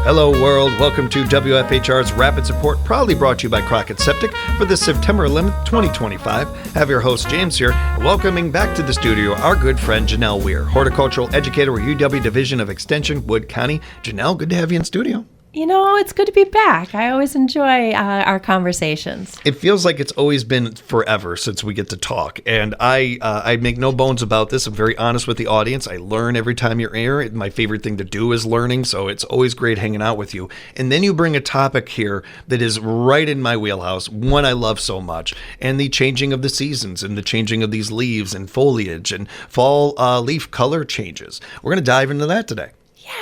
Hello world, welcome to WFHR's Rapid Support, proudly brought to you by Crockett Septic for this September 11th, 2025. I have your host James here, welcoming back to the studio our good friend Janelle Weir, horticultural educator with UW Division of Extension, Wood County. Janelle, good to have you in studio. You know, it's good to be back. I always enjoy our conversations. It feels like it's always been forever since we get to talk. And I make no bones about this. I'm very honest with the audience. I learn every time you're here. My favorite thing to do is learning. So it's always great hanging out with you. And then you bring a topic here that is right in my wheelhouse, one I love so much, and the changing of the seasons and the changing of these leaves and foliage and fall leaf color changes. We're going to dive into that today.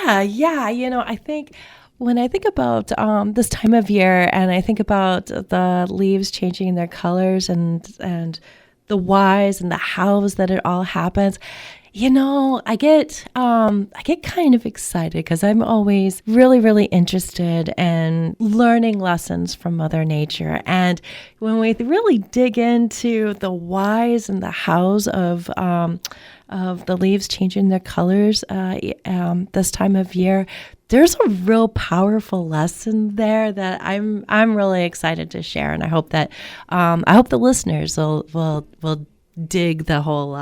Yeah. You know, I think when I think about this time of year and I think about the leaves changing their colors and the whys and the hows that it all happens, you know, I get kind of excited because I'm always really, really interested in learning lessons from Mother Nature. And when we really dig into the whys and the hows of the leaves changing their colors this time of year, there's a real powerful lesson there that I'm really excited to share, and I hope that I hope the listeners will dig the whole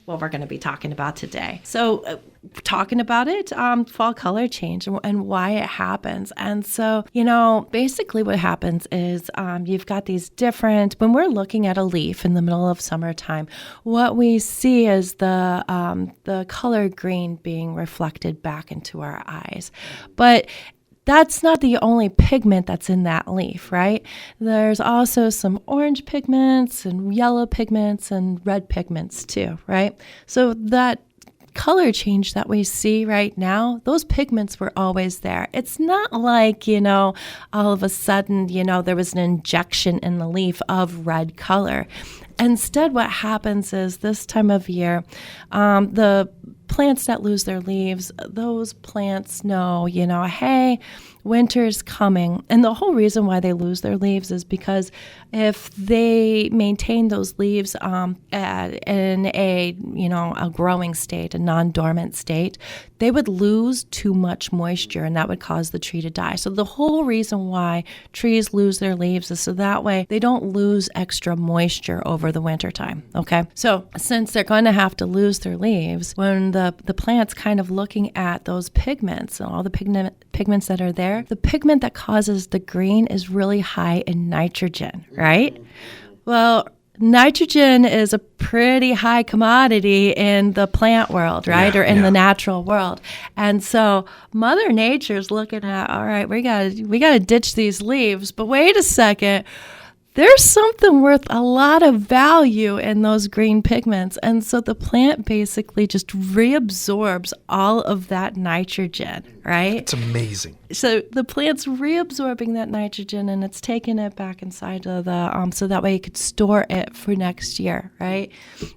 what we're going to be talking about today. So talking about it, fall color change and why it happens. And so, you know, basically what happens is you've got these different, when we're looking at a leaf in the middle of summertime, what we see is the color green being reflected back into our eyes. But that's not the only pigment that's in that leaf, right? There's also some orange pigments and yellow pigments and red pigments too, right? So that color change that we see right now, those pigments were always there. It's not like, you know, all of a sudden, you know, there was an injection in the leaf of red color. Instead, what happens is this time of year, the plants that lose their leaves, those plants know, you know, hey, winter's coming. And the whole reason why they lose their leaves is because if they maintain those leaves in a, you know, a growing state, a non-dormant state, they would lose too much moisture and that would cause the tree to die. So the whole reason why trees lose their leaves is so that way they don't lose extra moisture over the winter time. Okay. So since they're going to have to lose their leaves, when the plant's kind of looking at those pigments and all the pigments that are there, the pigment that causes the green is really high in nitrogen, right? Well, nitrogen is a pretty high commodity in the plant world, right? Or in the natural world. And so Mother Nature's looking at, all right, we gotta ditch these leaves, but wait a second. There's something worth a lot of value in those green pigments. And so the plant basically just reabsorbs all of that nitrogen, right? It's amazing. So the plant's reabsorbing that nitrogen and it's taking it back inside of the, so that way it could store it for next year, right?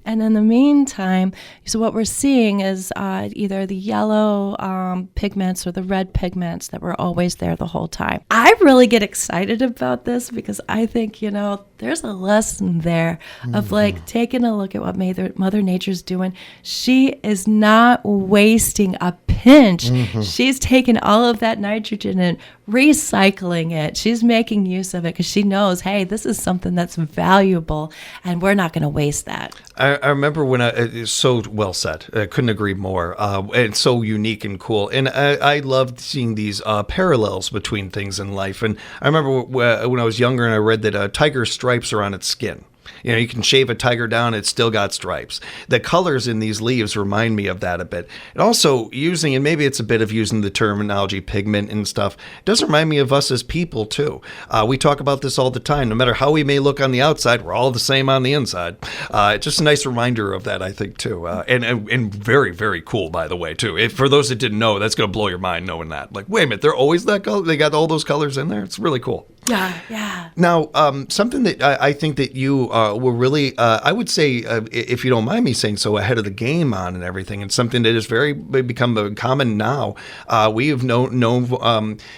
And in the meantime, so what we're seeing is either the yellow pigments or the red pigments that were always there the whole time. I really get excited about this because I think, you know, there's a lesson there of like taking a look at what Mother Nature's doing. She is not wasting a pinch. She's taking all of that nitrogen and recycling it. She's making use of it because she knows, hey, this is something that's valuable and we're not going to waste that. I remember when it's so well said. I couldn't agree more. It's so unique and cool. And I loved seeing these parallels between things in life. And I remember when I was younger and I read that tiger stripes are on its skin. You know, you can shave a tiger down, it's still got stripes. The colors in these leaves remind me of that a bit. And also using, and maybe it's a bit of using the terminology pigment and stuff, it does remind me of us as people too. We talk about this all the time. No matter how we may look on the outside, we're all the same on the inside. It's just a nice reminder of that, I think, too. And very, very cool, by the way, too. For those that didn't know, that's going to blow your mind knowing that. Like, wait a minute, they're always that color? They got all those colors in there? It's really cool. Yeah. Now, something that I think that you were really, I would say, if you don't mind me saying so, ahead of the game on and everything, and something that is very become common now. We have known,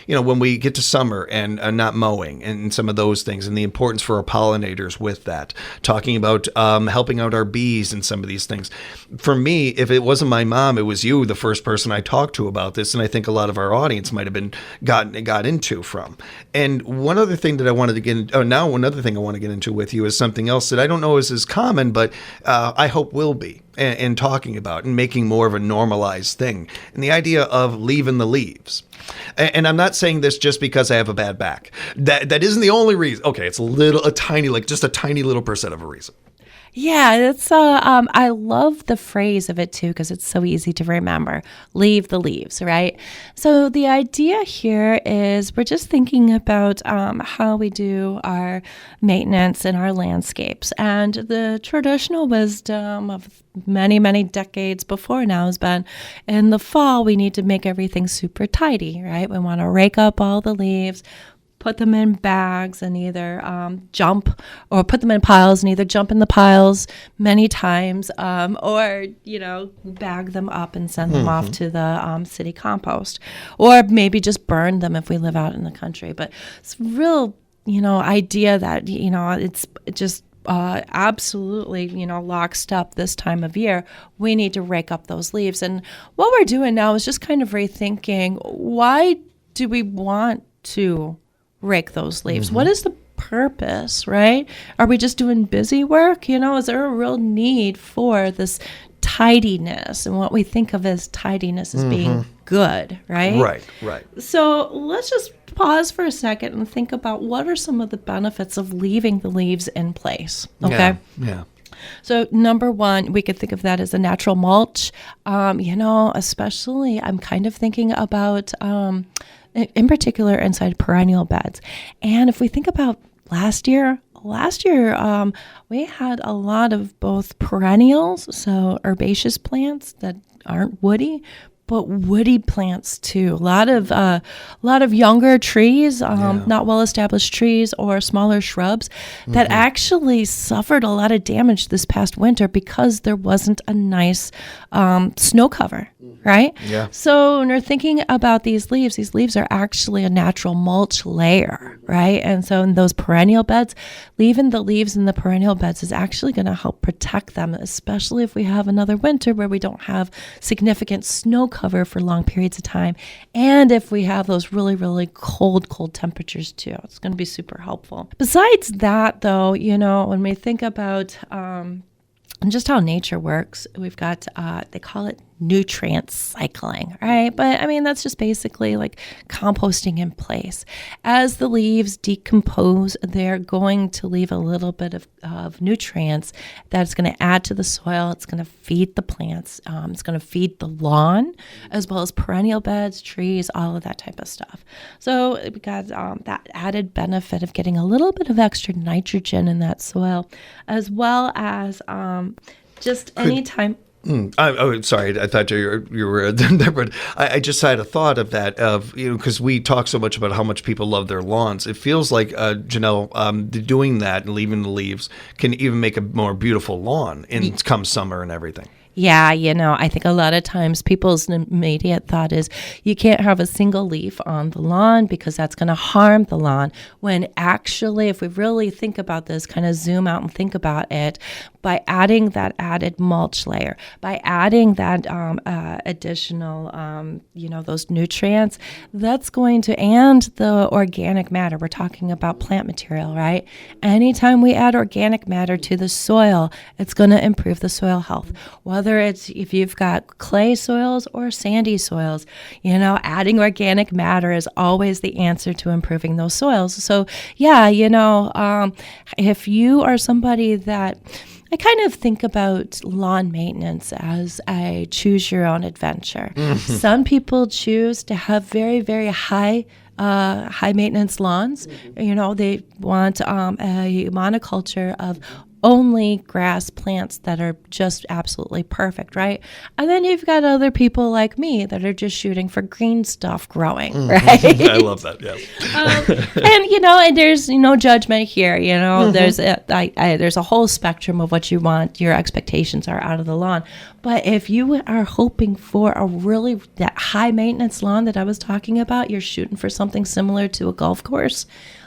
when we get to summer and not mowing and some of those things, and the importance for our pollinators with that. Talking about helping out our bees and some of these things. For me, if it wasn't my mom, it was you, the first person I talked to about this, and I think a lot of our audience might have been got into from. And one other thing that I wanted to get into, another thing I want to get into with you is something else that I don't know is as common, but I hope will be, and talking about and making more of a normalized thing. And the idea of leaving the leaves. And I'm not saying this just because I have a bad back. That isn't the only reason. Okay, it's just a tiny little percent of a reason. Yeah, it's I love the phrase of it too because it's so easy to remember. Leave the leaves, right? So the idea here is we're just thinking about how we do our maintenance in our landscapes, and the traditional wisdom of many, many decades before now has been in the fall we need to make everything super tidy, right? We want to rake up all the leaves, put them in bags and either jump or put them in piles and either jump in the piles many times or, bag them up and send them off to the city compost, or maybe just burn them if we live out in the country. But it's real, idea that, it's just absolutely, lockstep this time of year. We need to rake up those leaves. And what we're doing now is just kind of rethinking, why do we want to rake those leaves? What is the purpose, right? Are we just doing busy work? Is there a real need for this tidiness and what we think of as tidiness as being good, right? Right. So let's just pause for a second and think about what are some of the benefits of leaving the leaves in place, okay? Yeah. So number one, we could think of that as a natural mulch. Especially I'm kind of thinking about in particular inside perennial beds. And if we think about last year, we had a lot of both perennials, so herbaceous plants that aren't woody, but woody plants too. A lot of younger trees, not well-established trees or smaller shrubs that actually suffered a lot of damage this past winter because there wasn't a nice snow cover, right? Yeah. So when we're thinking about these leaves are actually a natural mulch layer, right? And so in those perennial beds, leaving the leaves in the perennial beds is actually going to help protect them, especially if we have another winter where we don't have significant snow cover for long periods of time. And if we have those really, really cold temperatures too, it's going to be super helpful. Besides that though, when we think about just how nature works, we've got, they call it nutrient cycling, right? But I mean, that's just basically like composting in place. As the leaves decompose, they're going to leave a little bit of nutrients that's going to add to the soil. It's going to feed the plants. It's going to feed the lawn, as well as perennial beds, trees, all of that type of stuff. So we got that added benefit of getting a little bit of extra nitrogen in that soil, as well as just anytime. Sorry. I thought you were there, but I just had a thought of that because we talk so much about how much people love their lawns. It feels like Janelle, doing that and leaving the leaves can even make a more beautiful lawn come summer and everything. Yeah, I think a lot of times people's immediate thought is you can't have a single leaf on the lawn because that's going to harm the lawn. When actually, if we really think about this, kind of zoom out and think about it, by adding that added mulch layer, by adding that additional, those nutrients, that's going to, and the organic matter. We're talking about plant material, right? Anytime we add organic matter to the soil, it's going to improve the soil health. Whether it's if you've got clay soils or sandy soils, adding organic matter is always the answer to improving those soils. So yeah, if you are somebody that, I kind of think about lawn maintenance as a choose your own adventure. Some people choose to have very, very high maintenance lawns. They want a monoculture of only grass plants that are just absolutely perfect, right? And then you've got other people like me that are just shooting for green stuff growing, right? I love that. Yeah. And there's no judgment here. There's a whole spectrum of what you want. Your expectations are out of the lawn. But if you are hoping for that high maintenance lawn that I was talking about, you're shooting for something similar to a golf course.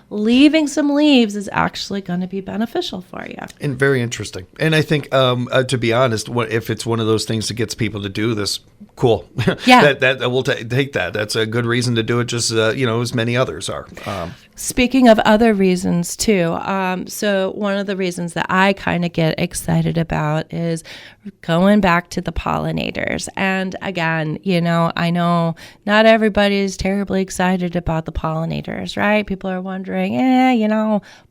Leaving some leaves is actually going to be beneficial for you. And very interesting. And I think, to be honest, if it's one of those things that gets people to do this, cool. Yeah. that we'll take that. That's a good reason to do it, just, as many others are. Speaking of other reasons, too, so one of the reasons that I kind of get excited about is going back to the pollinators. And again, I know not everybody is terribly excited about the pollinators, right? People are wondering,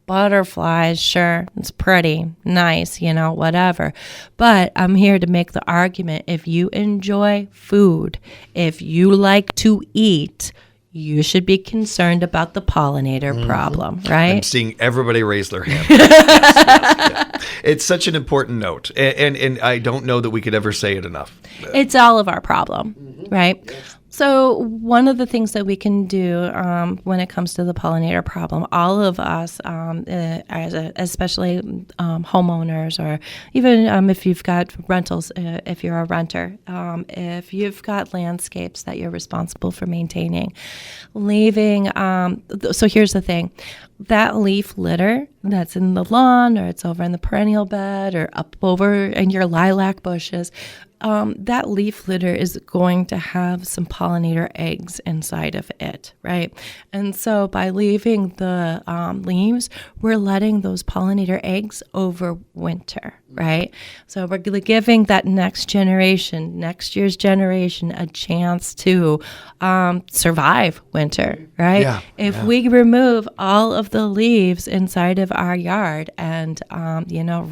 butterflies, sure, it's pretty, nice, whatever. But I'm here to make the argument, if you enjoy food, if you like to eat, you should be concerned about the pollinator problem, right? I'm seeing everybody raise their hand. Yes. It's such an important note, and I don't know that we could ever say it enough. It's all of our problem, right? So one of the things that we can do when it comes to the pollinator problem, all of us, especially homeowners, or even if you've got rentals, if you're a renter, if you've got landscapes that you're responsible for maintaining, leaving. So here's the thing. That leaf litter that's in the lawn, or it's over in the perennial bed, or up over in your lilac bushes, that leaf litter is going to have some pollinator eggs inside of it, right? And so by leaving the leaves, we're letting those pollinator eggs overwinter, right? So we're giving that next year's generation, a chance to survive winter, right? Yeah, if we remove all of the leaves inside of our yard and,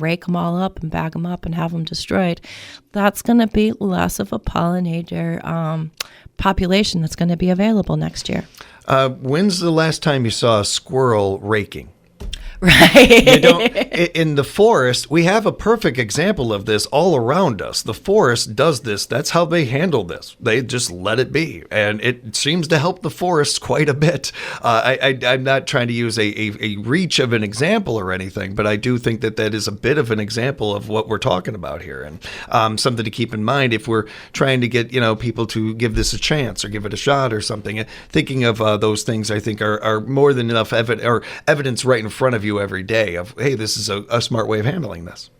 rake them all up and bag them up and have them destroyed, that's going to be less of a pollinator population that's going to be available next year. When's the last time you saw a squirrel raking? Right. In the forest, we have a perfect example of this all around us. The forest does this. That's how they handle this. They just let it be. And it seems to help the forests quite a bit. I'm not trying to use a reach of an example or anything, but I do think that is a bit of an example of what we're talking about here. And something to keep in mind if we're trying to get, people to give this a chance or give it a shot or something. Thinking of those things, I think, are more than enough evidence right in front of you every day of, hey, this is a smart way of handling this.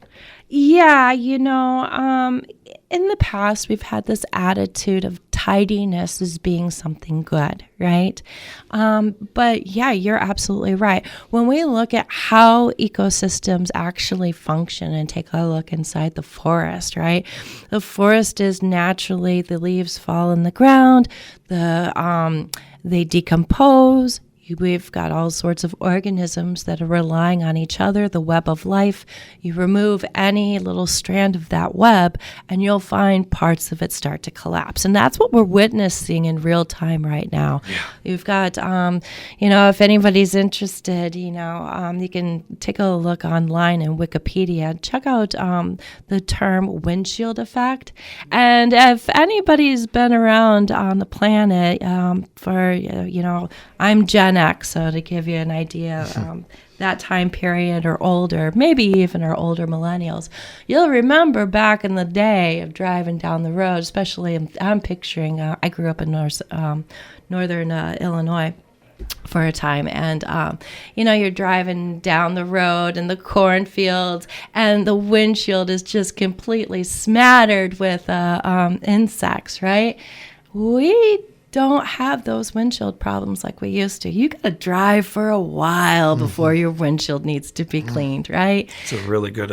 Yeah, in the past, we've had this attitude of tidiness as being something good, right? But yeah, you're absolutely right. When we look at how ecosystems actually function and take a look inside the forest, right? The forest is naturally, the leaves fall in the ground, they decompose. We've got all sorts of organisms that are relying on each other, the web of life. You remove any little strand of that web, and you'll find parts of it start to collapse. And that's what we're witnessing in real time right now. Yeah. You've got, if anybody's interested, you can take a look online in Wikipedia. Check out the term windshield effect. And if anybody's been around on the planet I'm Gen X, so to give you an idea, that time period or older, maybe even our older millennials, you'll remember back in the day of driving down the road, especially I'm picturing, I grew up in northern Illinois for a time, and you're driving down the road in the cornfields, and the windshield is just completely smattered with insects, right? We don't have those windshield problems like we used to. You got to drive for a while before your windshield needs to be cleaned, right? It's a really good.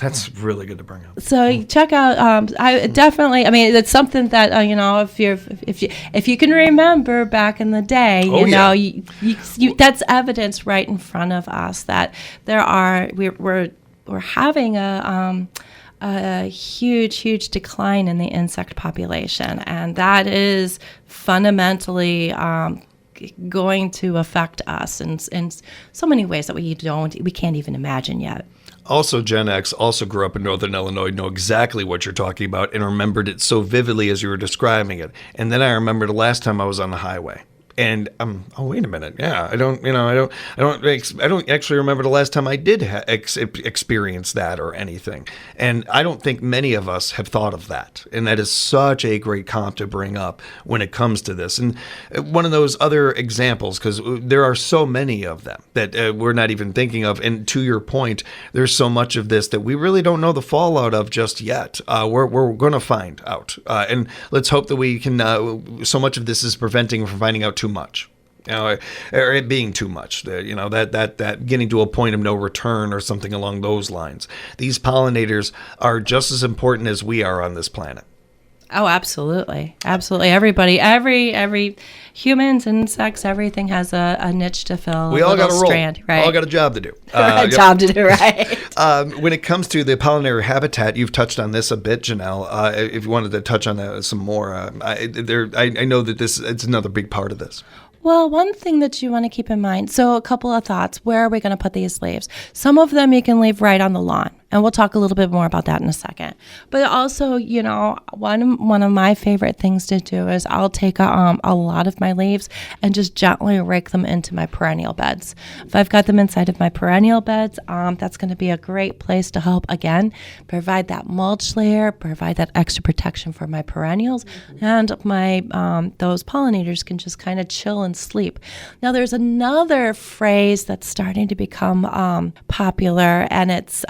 That's really good to bring up. So check out. It's something that if you can remember back in the day, that's evidence right in front of us that we're having a huge decline in the insect population, and that is fundamentally going to affect us in so many ways that we can't even imagine yet. Also, Gen X also grew up in Northern Illinois, know exactly what you're talking about, and remembered it so vividly as you were describing it. And then I remember the last time I was on the highway. And oh, wait a minute. Yeah, I don't actually remember the last time I did experience that or anything. And I don't think many of us have thought of that. And that is such a great comp to bring up when it comes to this. And one of those other examples, because there are so many of them that we're not even thinking of. And to your point, there's so much of this that we really don't know the fallout of just yet. We're going to find out. And let's hope that we can. So much of this is preventing from finding out too much, or it being too much, that getting to a point of no return or something along those lines. These pollinators are just as important as we are on this planet. Oh, absolutely. Absolutely. Everybody, every humans, insects, everything has a niche to fill. We all got a role. Strand, right? All got a job to do. Job to do, right? When it comes to the pollinator habitat, you've touched on this a bit, Janelle. If you wanted to touch on that some more, I know that it's another big part of this. Well, one thing that you want to keep in mind, so a couple of thoughts. Where are we going to put these leaves? Some of them you can leave right on the lawn, and we'll talk a little bit more about that in a second. But also, one of my favorite things to do is I'll take a lot of my leaves and just gently rake them into my perennial beds. If I've got them inside of my perennial beds, that's going to be a great place to help, again, provide that mulch layer, provide that extra protection for my perennials, and my those pollinators can just kind of chill and sleep. Now, there's another phrase that's starting to become popular, and it's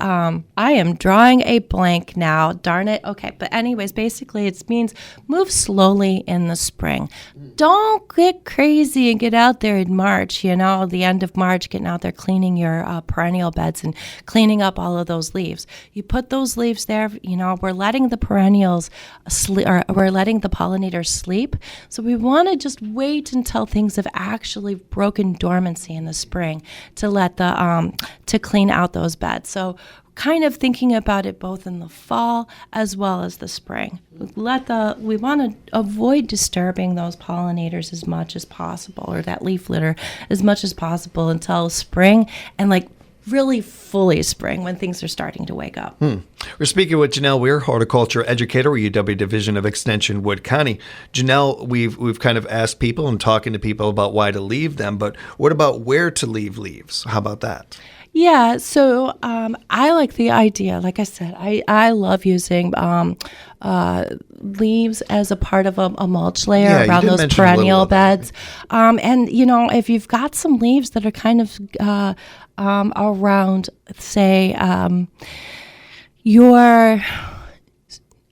I am drawing a blank now. Darn it. Okay, but anyways, basically it means move slowly in the spring. Don't get crazy and get out there in March, the end of March, getting out there cleaning your perennial beds and cleaning up all of those leaves. You put those leaves there, we're letting the perennials sleep, or we're letting the pollinators sleep. So we want to just wait until things have actually broken dormancy in the spring to let to clean out those beds. So kind of thinking about it both in the fall as well as the spring. We want to avoid disturbing those pollinators as much as possible, or that leaf litter as much as possible, until spring, and really fully spring, when things are starting to wake up. We're speaking with Janelle Weir, Horticulture Educator, UW Division of Extension, Wood County. Janelle, we've kind of asked people and talking to people about why to leave them, but what about where to leave leaves? How about that? Yeah, so I like the idea. Like I said, I love using leaves as a part of a mulch layer around those perennial beds. And, if you've got some leaves that are kind of around, say, your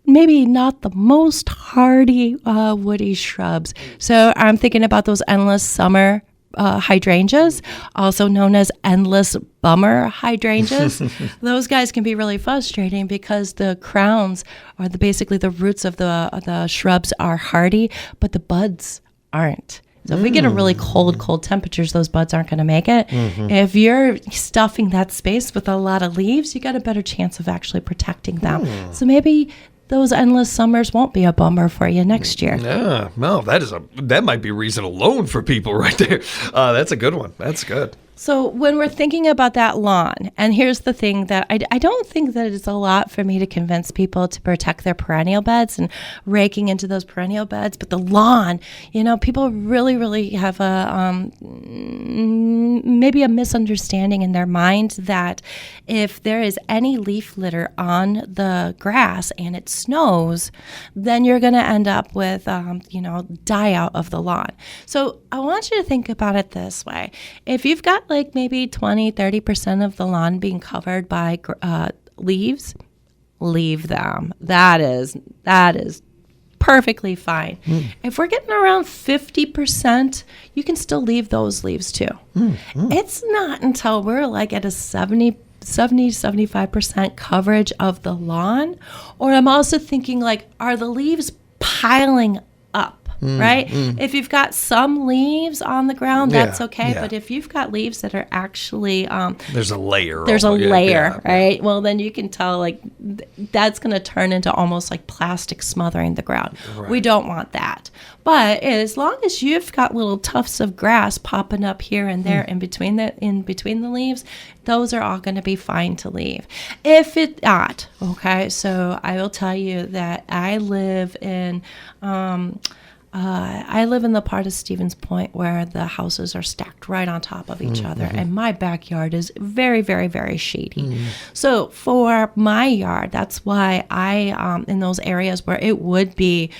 maybe not the most hardy woody shrubs. So I'm thinking about those endless summer hydrangeas, also known as endless bummer hydrangeas. Those guys can be really frustrating because the crowns, or basically the roots of the shrubs, are hardy, but the buds aren't. So if we get a really cold temperatures, those buds aren't going to make it. Mm-hmm. If you're stuffing that space with a lot of leaves, you got a better chance of actually protecting them. So maybe those endless summers won't be a bummer for you next year. Yeah, no, that might be reason alone for people right there. That's a good one. That's good. So when we're thinking about that lawn, and here's the thing that I don't think that it's a lot for me to convince people to protect their perennial beds and raking into those perennial beds, but the lawn, people really, really have maybe a misunderstanding in their mind that if there is any leaf litter on the grass and it snows, then you're going to end up with, die out of the lawn. So I want you to think about it this way. If you've got maybe 20-30% of the lawn being covered by leaves, leave them. That is perfectly fine. If we're getting around 50%, you can still leave those leaves too. It's not until we're at a 70-75% coverage of the lawn, or I'm also thinking are the leaves piling up? right? If you've got some leaves on the ground, that's Yeah, okay. yeah. But if you've got leaves that are actually There's a layer. there's a almost. Yeah, layer, yeah. right? Well, then you can tell like that's going to turn into almost like plastic smothering the ground. Right. We don't want that. But as long as you've got little tufts of grass popping up here and there in between the leaves, those are all going to be fine to leave. If it's not, okay, so I will tell you that I live in the part of Stevens Point where the houses are stacked right on top of each other, and my backyard is very, very, very shady. So for my yard, that's why I, in those areas where it would be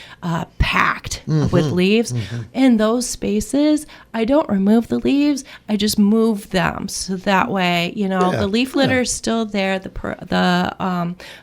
packed with leaves, in those spaces, I don't remove the leaves, I just move them. So that way, the leaf litter is still there. The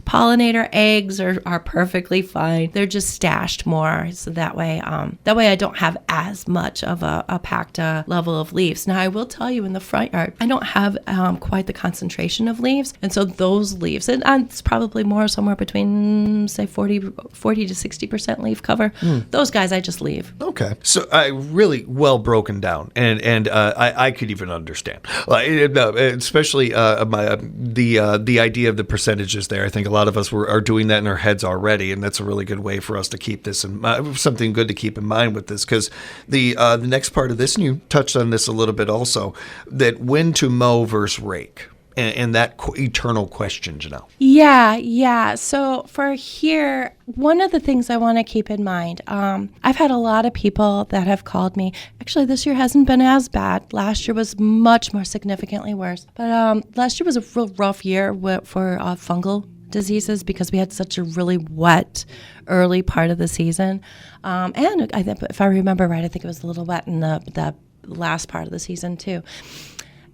pollinator eggs are perfectly fine. They're just stashed more. So that way I don't have as much of a packed level of leaves. Now, I will tell you in the front yard, I don't have quite the concentration of leaves. And so those leaves, and it's probably more somewhere between, say, 40 to 60% leaf cover. Those guys, I just leave. Okay, so really well broken down, and I could even understand, especially the idea of the percentages there. I think a lot of us are doing that in our heads already, and that's a really good way for us to keep this in something good to keep in mind with this, because the next part of this, and you touched on this a little bit also, that when to mow versus rake. And that eternal question, Janelle. Yeah. So for here, one of the things I want to keep in mind, I've had a lot of people that have called me. Actually, this year hasn't been as bad. Last year was much more significantly worse. But last year was a real rough year for fungal diseases because we had such a really wet early part of the season. And I think, if I remember right, I think it was a little wet in the last part of the season too.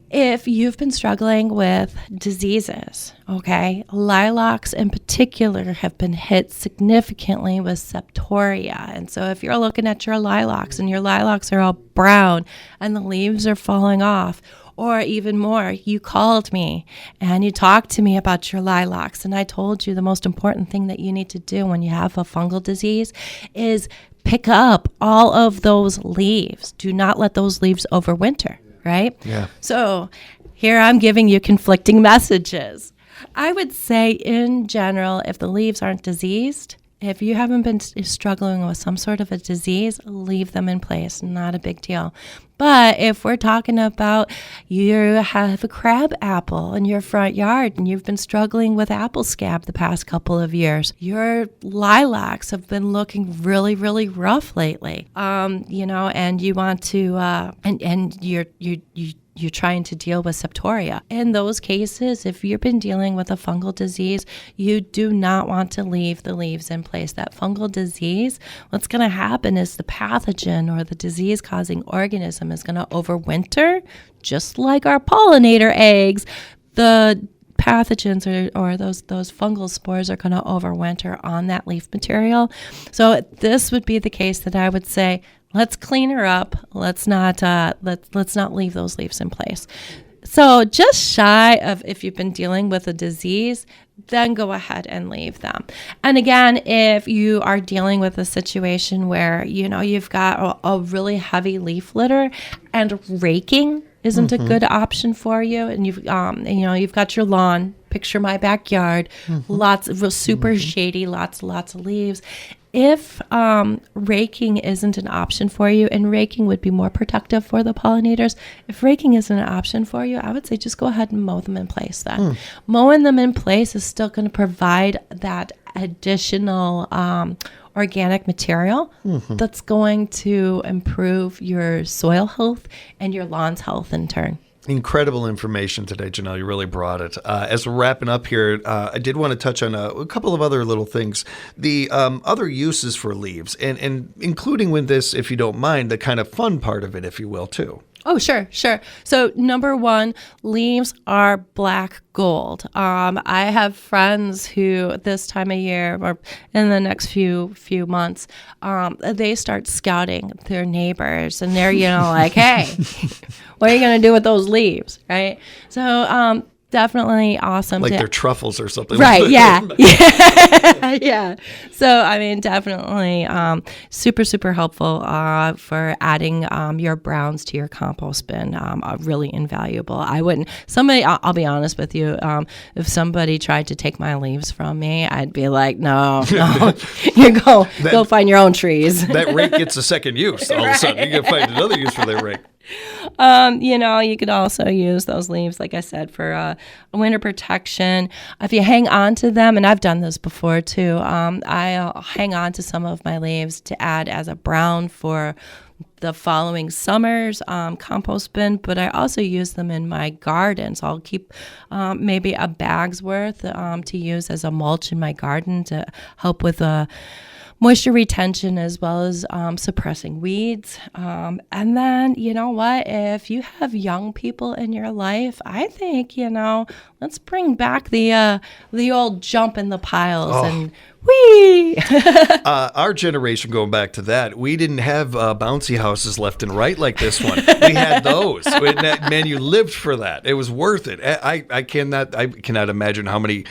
If you've been struggling with diseases, okay, lilacs in particular have been hit significantly with septoria. And so if you're looking at your lilacs and your lilacs are all brown and the leaves are falling off, or even more, you called me and you talked to me about your lilacs, and I told you the most important thing that you need to do when you have a fungal disease is pick up all of those leaves. Do not let those leaves overwinter. Right? Yeah. So here I'm giving you conflicting messages. I would say in general, if the leaves aren't diseased, if you haven't been struggling with some sort of a disease, leave them in place. Not a big deal. But if we're talking about you have a crab apple in your front yard and you've been struggling with apple scab the past couple of years, your lilacs have been looking really, really rough lately. And you want to, and you're trying to deal with septoria. In those cases, if you've been dealing with a fungal disease, you do not want to leave the leaves in place. That fungal disease, what's going to happen is the pathogen or the disease-causing organism is going to overwinter, just like our pollinator eggs. The pathogens or those fungal spores are going to overwinter on that leaf material. So this would be the case that I would say, let's clean her up. Let's not leave those leaves in place. So just shy of if you've been dealing with a disease, then go ahead and leave them. And again, if you are dealing with a situation where you've got a really heavy leaf litter and raking isn't a good option for you, and you've got your lawn. Picture my backyard, lots of super shady, lots of leaves. If raking isn't an option for you, and raking would be more protective for the pollinators, if raking isn't an option for you, I would say just go ahead and mow them in place then. Mowing them in place is still going to provide that additional organic material that's going to improve your soil health and your lawn's health in turn. Incredible information today, Janelle. You really brought it. As we're wrapping up here, I did want to touch on a couple of other little things. The other uses for leaves, and including with this, if you don't mind, the kind of fun part of it, if you will, too. Oh, sure. So number one, leaves are black gold. I have friends who this time of year or in the next few months, they start scouting their neighbors and they're, like, hey, what are you going to do with those leaves? Right. So, definitely awesome. Like they're truffles or something. Right, yeah. Yeah. Yeah. So, I mean, definitely super, super helpful for adding your browns to your compost bin. Really invaluable. I'll be honest with you, if somebody tried to take my leaves from me, I'd be like, no, you go find your own trees. That rake gets a second use. All of a sudden, you can find another use for that rake. You could also use those leaves, like I said, for winter protection. If you hang on to them, and I've done this before too, I'll hang on to some of my leaves to add as a brown for the following summer's compost bin, but I also use them in my garden. So I'll keep maybe a bag's worth to use as a mulch in my garden to help with moisture retention as well as suppressing weeds. And then, you know what? If you have young people in your life, I think, let's bring back the old jump in the piles and whee! Our generation, going back to that, we didn't have bouncy houses left and right like this one. We had those. Man, you lived for that. It was worth it. I cannot imagine how many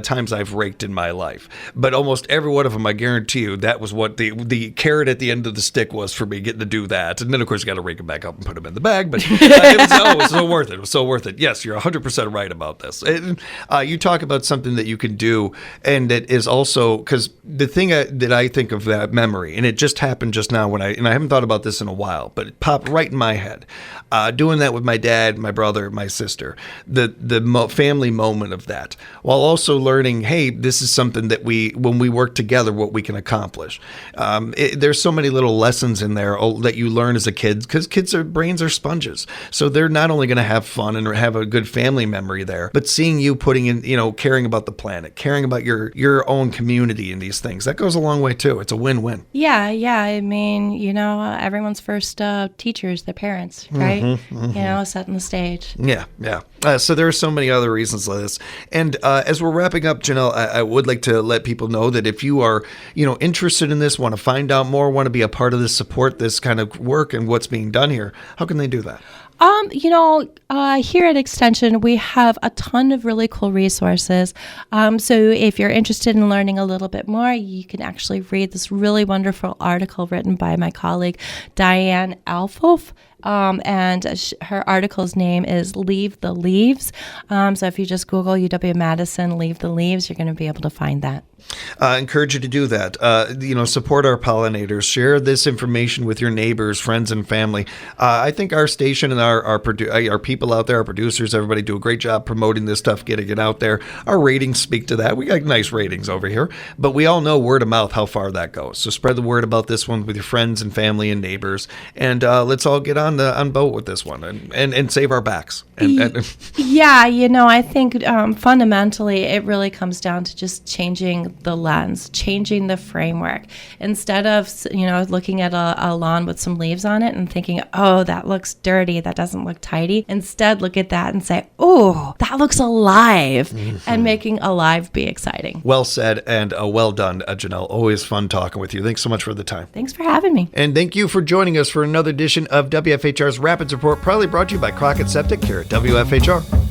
times I've raked in my life. But almost every one of them, I guarantee you, that was what the carrot at the end of the stick was for me, getting to do that. And then, of course, you got to rake them back up and put them in the bag. But it was so worth it. It was so worth it. Yes, you're 100% right about this. And, you talk about something that you can do, and that is also, because the thing that I think of that memory, and it just happened just now I haven't thought about this in a while, but it popped right in my head. Doing that with my dad, my brother, my sister, the family moment of that, while also learning, hey, this is something that when we work together, what we can accomplish. There's so many little lessons in there that you learn as a kid, because brains are sponges. So they're not only going to have fun and have a good family memory there, but seeing you putting in, caring about the planet, caring about your own community in these things, that goes a long way too. It's a win-win. Yeah. I mean, everyone's first teacher is their parents, right? Setting the stage. Yeah. So there are so many other reasons like this. And as we're wrapping up, Janelle, I would like to let people know that if you are, interested in this, want to find out more, want to be a part of this, support this kind of work and what's being done here, how can they do that? Here at Extension, we have a ton of really cool resources. So if you're interested in learning a little bit more, you can actually read this really wonderful article written by my colleague, Diane Alfoff. And her article's name is Leave the Leaves. So if you just Google UW-Madison, Leave the Leaves, you're going to be able to find that. I encourage you to do that. Support our pollinators. Share this information with your neighbors, friends, and family. I think our station and our people out there, our producers, everybody do a great job promoting this stuff, getting it out there. Our ratings speak to that. We got nice ratings over here, but we all know word of mouth how far that goes. So spread the word about this one with your friends and family and neighbors, and let's all get on boat with this one and save our backs. I think fundamentally it really comes down to just changing the lens, changing the framework. Instead of, looking at a lawn with some leaves on it and thinking, oh, that looks dirty, that doesn't look tidy. Instead, look at that and say, oh, that looks alive, and making alive be exciting. Well said, and well done, Janelle. Always fun talking with you. Thanks so much for the time. Thanks for having me. And thank you for joining us for another edition of WFHR's Rapids Report, proudly brought to you by Crockett Septic here at WFHR.